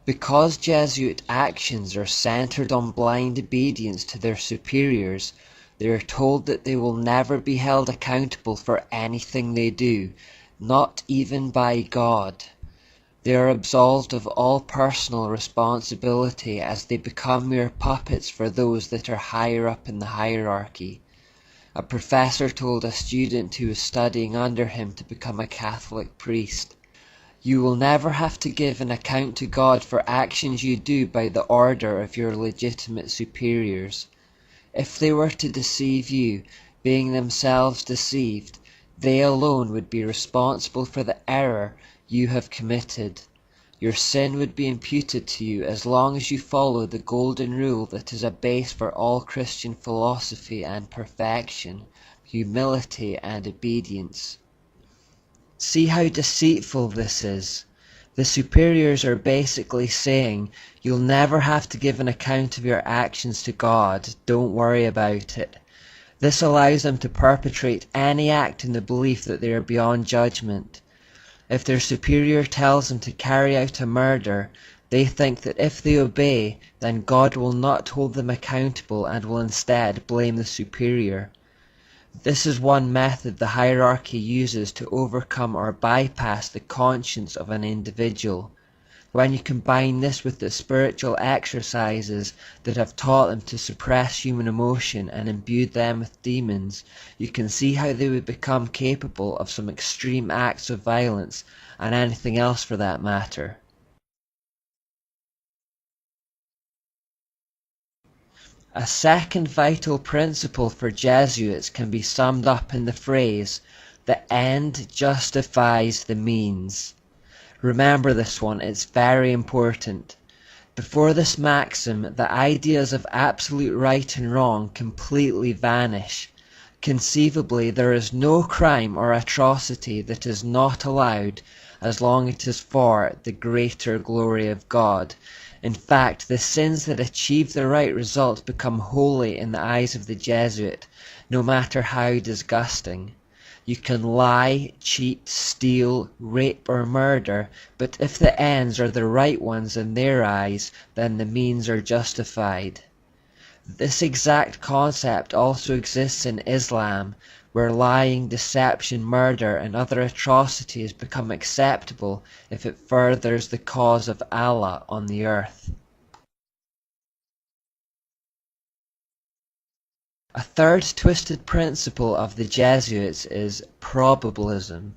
Because Jesuit actions are centered on blind obedience to their superiors, they are told that they will never be held accountable for anything they do, not even by God. They are absolved of all personal responsibility as they become mere puppets for those that are higher up in the hierarchy. A professor told a student who was studying under him to become a Catholic priest, "You will never have to give an account to God for actions you do by the order of your legitimate superiors. If they were to deceive you, being themselves deceived, they alone would be responsible for the error you have committed. Your sin would be imputed to you as long as you follow the golden rule that is a base for all Christian philosophy and perfection, humility and obedience." See how deceitful this is. The superiors are basically saying, you'll never have to give an account of your actions to God, don't worry about it. This allows them to perpetrate any act in the belief that they are beyond judgment. If their superior tells them to carry out a murder, they think that if they obey, then God will not hold them accountable and will instead blame the superior. This is one method the hierarchy uses to overcome or bypass the conscience of an individual. When you combine this with the spiritual exercises that have taught them to suppress human emotion and imbued them with demons, you can see how they would become capable of some extreme acts of violence, and anything else for that matter. A second vital principle for Jesuits can be summed up in the phrase, "The end justifies the means." Remember this one, it's very important. Before this maxim, the ideas of absolute right and wrong completely vanish. Conceivably, there is no crime or atrocity that is not allowed as long as it is for the greater glory of God. In fact, the sins that achieve the right result become holy in the eyes of the Jesuit, no matter how disgusting. You can lie, cheat, steal, rape or murder, but if the ends are the right ones in their eyes, then the means are justified. This exact concept also exists in Islam, where lying, deception, murder and other atrocities become acceptable if it furthers the cause of Allah on the earth. A third twisted principle of the Jesuits is probabilism.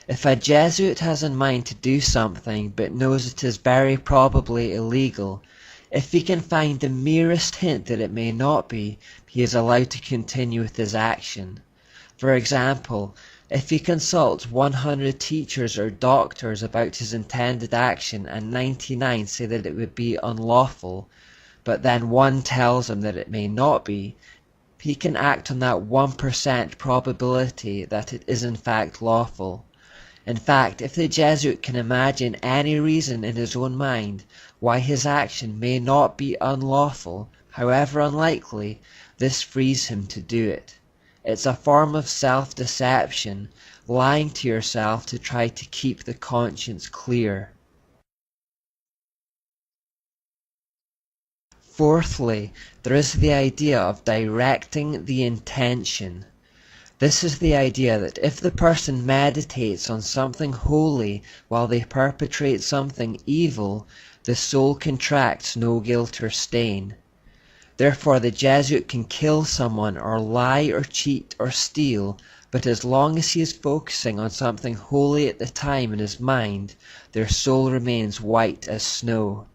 If a Jesuit has in mind to do something but knows it is very probably illegal, if he can find the merest hint that it may not be, he is allowed to continue with his action. For example, if he consults 100 teachers or doctors about his intended action and 99 say that it would be unlawful, but then one tells him that it may not be, he can act on that 1% probability that it is in fact lawful. In fact, if the Jesuit can imagine any reason in his own mind why his action may not be unlawful, however unlikely, this frees him to do it. It's a form of self-deception, lying to yourself to try to keep the conscience clear. Fourthly, there is the idea of directing the intention. This is the idea that if the person meditates on something holy while they perpetrate something evil, the soul contracts no guilt or stain. Therefore the Jesuit can kill someone or lie or cheat or steal, but as long as he is focusing on something holy at the time in his mind, their soul remains white as snow.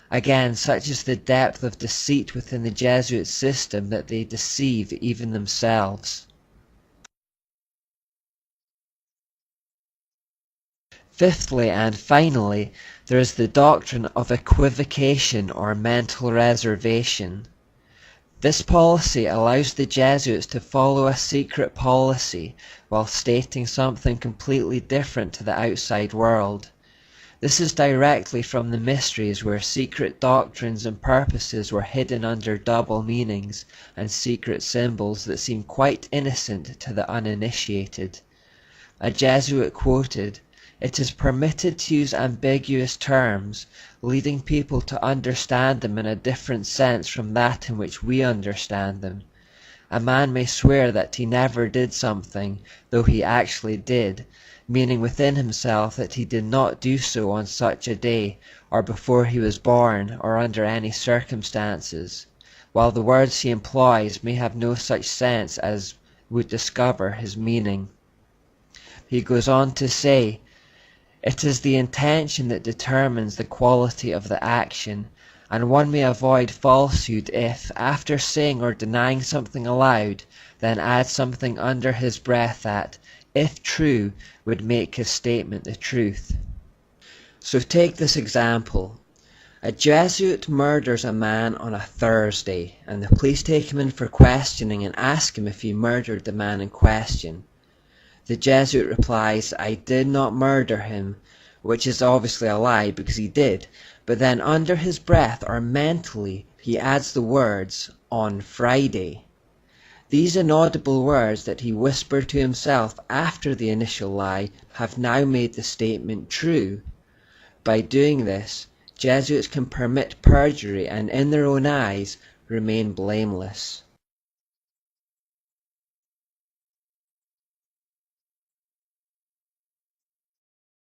Again, such is the depth of deceit within the Jesuit system that they deceive even themselves. Fifthly and finally, there is the doctrine of equivocation or mental reservation. This policy allows the Jesuits to follow a secret policy while stating something completely different to the outside world. This is directly from the mysteries where secret doctrines and purposes were hidden under double meanings and secret symbols that seem quite innocent to the uninitiated. A Jesuit quoted, It is permitted to use ambiguous terms, leading people to understand them in a different sense from that in which we understand them. A man may swear that he never did something, though he actually did, meaning within himself that he did not do so on such a day, or before he was born, or under any circumstances, while the words he employs may have no such sense as would discover his meaning. He goes on to say, it is the intention that determines the quality of the action, and one may avoid falsehood if, after saying or denying something aloud, then add something under his breath that, if true, would make his statement the truth. So take this example. A Jesuit murders a man on a Thursday, and the police take him in for questioning and ask him if he murdered the man in question. The Jesuit replies, I did not murder him, which is obviously a lie because he did, but then under his breath or mentally he adds the words, on Friday. These inaudible words that he whispered to himself after the initial lie have now made the statement true. By doing this, Jesuits can permit perjury and in their own eyes remain blameless.